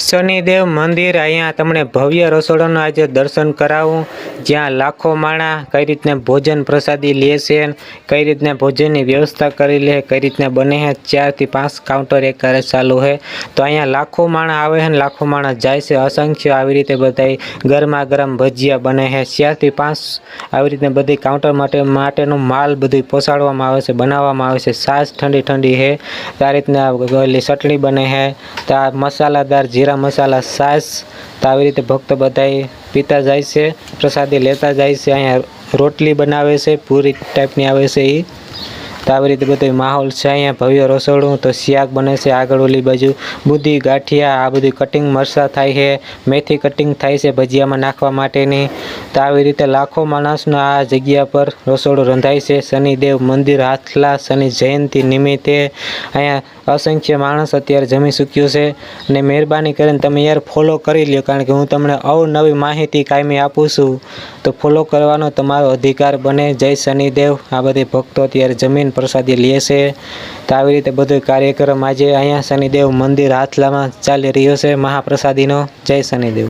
શનિદેવ મંદિર અહીંયા તમને ભવ્ય રસોડાનું આજે દર્શન કરાવું, જ્યાં લાખો માણસ કઈ રીતના ભોજન પ્રસાદી લે છે, કઈ રીતના ભોજનની વ્યવસ્થા કરી લે, કઈ રીતના બને છે. 4 થી 5 કાઉન્ટર એક કરે ચાલુ છે, તો અહીંયા લાખો માણસ આવે છે ને લાખો માણસ જાય છે. અસંખ્ય આવી રીતે બધા ગરમા ગરમ ભજીયા બને છે. 4 થી 5 આવી રીતે બધી કાઉન્ટર માટેનો માલ બધું પહોંચાડવામાં આવે છે, બનાવવામાં આવે છે. છાશ ઠંડી ઠંડી છે, તો આ રીતના ચટણી બને છે, તો આ મસાલાદાર જીરા મસાલા છાશ, તો આવી રીતે ભક્તો બધા પીતા જાય છે, પ્રસાદી લેતા જાય છે. અહીંયા રોટલી બનાવે છે, પૂરી ટાઈપની આવે છે એ, તો આવી રીતે બધો માહોલ છે. અહીંયા ભવ્ય રસોડું, તો શાક બને છે. આગળ ઓલી બાજુ બુદ્ધી ગાંઠિયા, આ બધું કટિંગ મરચાં થાય છે, મેથી કટિંગ થાય છે ભજીયામાં નાખવા માટેની. તો આવી રીતે લાખો માણસનો આ જગ્યા પર રસોડું રંધાય છે. શનિદેવ મંદિર હાથલા શનિ જયંતિ નિમિત્તે અહીંયા અસંખ્ય માણસ અત્યારે જમી ચૂક્યું છે. અને મહેરબાની કરીને તમે યાર ફોલો કરી લ્યો, કારણ કે હું તમને અવનવી માહિતી કાયમી આપું છું, તો ફોલો કરવાનો તમારો અધિકાર બને. જય શનિદેવ. આ બધી ભક્તો અત્યારે જમીન પ્રસાદી લે છે, તો આવી રીતે બધો કાર્યક્રમ આજે અહીંયા શનિદેવ મંદિર હાથલામાં ચાલી રહ્યો છે મહાપ્રસાદીનો. જય શનિદેવ.